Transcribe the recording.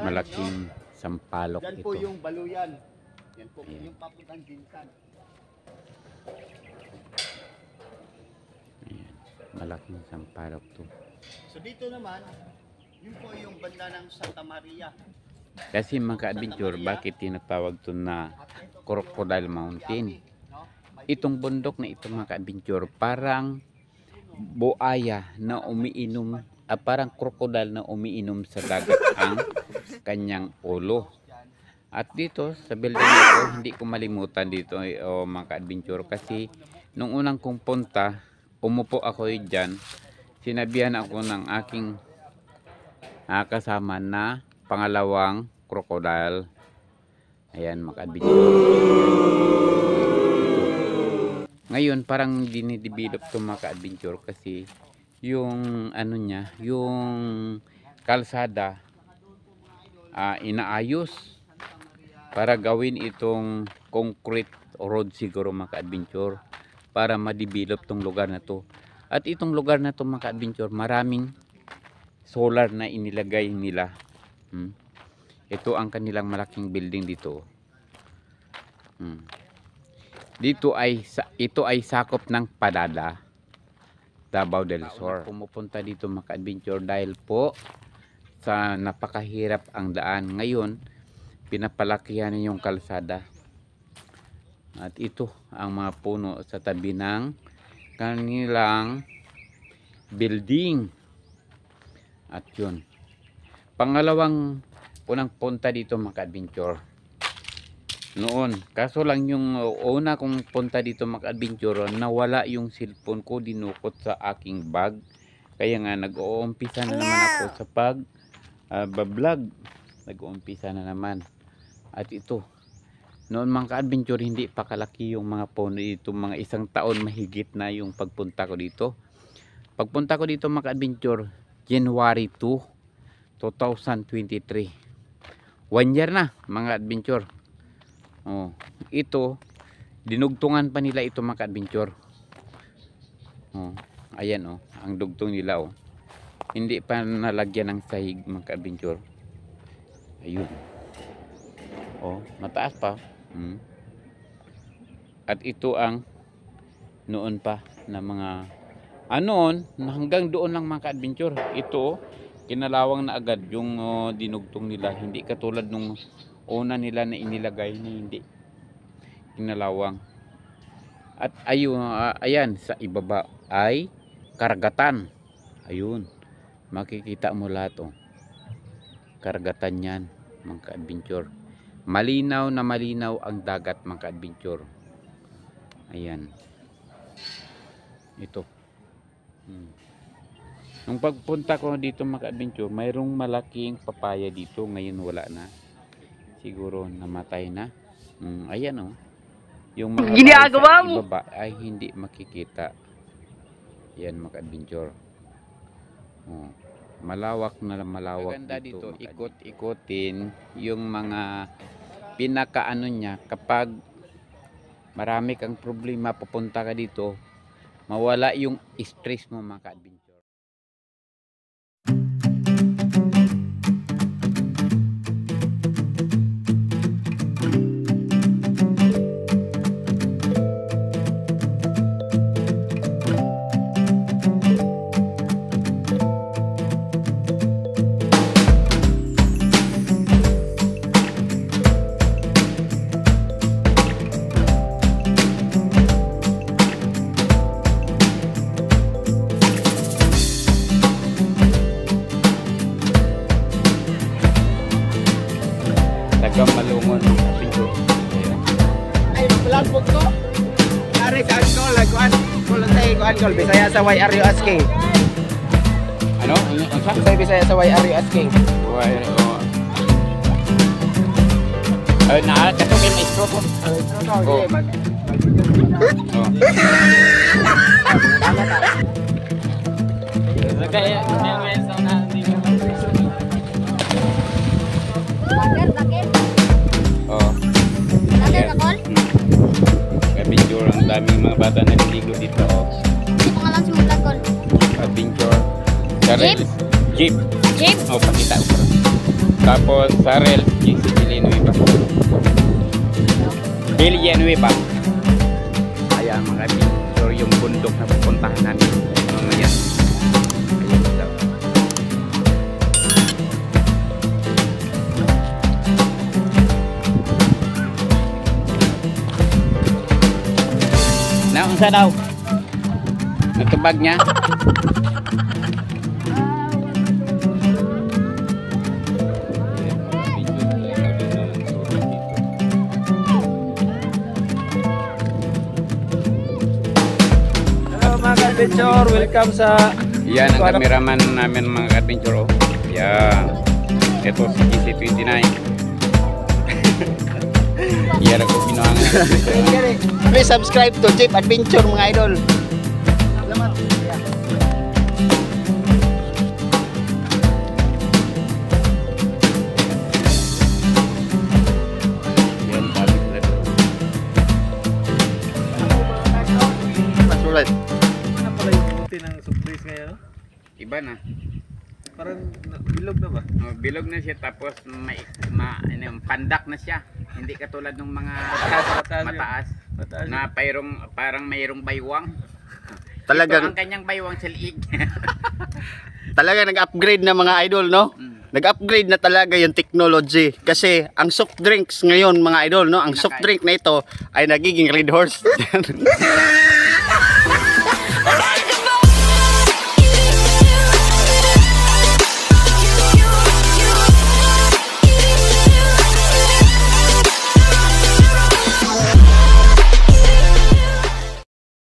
malaking sampalok Yan ito. po yung baluyan. Yan po Ayan. yung papuntang Jinsan. Ayan. Malaking sampalok to. So dito naman, yun po yung banda ng Santa Maria. Kasi mga ka-adventure, bakit tinatawag to na Crocodile Mountain? Itong bundok na ito mga ka-adventure, parang buaya na umiinom, parang crocodile na umiinom sa dagat ang kanyang ulo. At dito sa building ito, hindi ko malimutan dito mga ka-adventure, kasi nung unang kong punta, umupo ako dyan, sinabihan ako ng aking kasama na pangalawang crocodile. Ayan mga ka-adventure. Ngayon parang dinidevelop to mga ka-adventure, kasi yung ano niya, yung kalsada inaayos para gawin itong concrete road siguro mga ka-adventure, para ma-develop tong lugar na to. At itong lugar na to mga ka-adventure, maraming solar na inilagay nila. Ito ang kanilang malaking building dito. Ito ay sakop ng Padada, Davao del Sur. Pumupunta dito mga ka-adventure dahil po sa napakahirap ang daan. Ngayon pinapalakihan yung kalsada. At ito ang mga puno sa tabi ng kanilang building. At yun, pangalawang unang punta dito mga ka-adventure noon. Kaso lang yung una kong punta dito mga ka-adventure, nawala yung cellphone ko, dinukot sa aking bag. Kaya nga nag-uumpisa na naman ako sa bablog. Nag-uumpisa na naman. At ito, noon mga ka-adventure, hindi pa kalaki yung mga puno dito. Mga isang taon mahigit na yung pagpunta ko dito. Pagpunta ko dito mga ka-adventure, January 2, 2023. 1 year na mga adventure. Ito dinugtungan pa nila ito mga adventure. Ayan ang dugtong nila hindi pa nalagyan ng sahig mga adventure. Ayun. Mataas pa. At ito ang noon pa na mga hanggang doon lang mga adventure. Ito kinalawang na agad yung dinugtong nila, hindi katulad nung una nila na inilagay na hindi kinalawang. At ayan sa ibaba ay karagatan. Ayun, makikita mo lahat karagatan yan mga adventure. Malinaw na malinaw ang dagat mga adventure. Ayan, ito. Nung pagpunta ko dito mga adventure, mayroong malaking papaya dito. Ngayon wala na, siguro namatay na. Ayan yung mga ginagawa mo ibaba ay hindi makikita. Yan mga adventure. Malawak na malawak. Maganda dito ikot-ikotin yung mga pinakaano niya. Kapag marami kang problema, pupunta ka dito, mawala yung stress mo mga adventure. Malungon pinto. Ay, vlog ko. Ari sa Angkol, kuan. Kulantay ko Angkol, Bisaya sa why are you asking? Ano? Say Bisaya sa why are you asking? Nakatukin may stroke ko. Kaya may isang na Bakit? Ayan. Adventure, ang daming mga bata na niligo dito. Hindi ko nga lang simulan, Col. Adventure. Jeep? Jeep. Jeep? Pakita ko. Tapos Sarel, GC Villanueva. Villanueva. Ayan mga picture yung bundok na pupuntahan natin. Mamaya. Ayan daw. Naunsa daw? Natubag niya? Hello mga ka-adventure, welcome sa Yan ang cameraman namin mga adventure. Oh. Yan. Ito si GC29. Yan ako pinuhangan. Please subscribe to Jeep Adventure mga idol. Salamat. Yan sabi sila doon. Masulat. Ano pala yung buti ng surprise ngayon? No? Iba na. Parang bilog na ba? Oh, bilog na siya tapos ano, pandak na siya. Hindi katulad ng mga mataas Mataas. na parang mayroong baywang. Talagang Ito ang kanyang baywang sa liig. talaga nag-upgrade na mga idol, no? Nag-upgrade na talaga yung technology kasi ang soft drinks ngayon mga idol, no? Ang soft drink na ito ay nagiging Red Horse.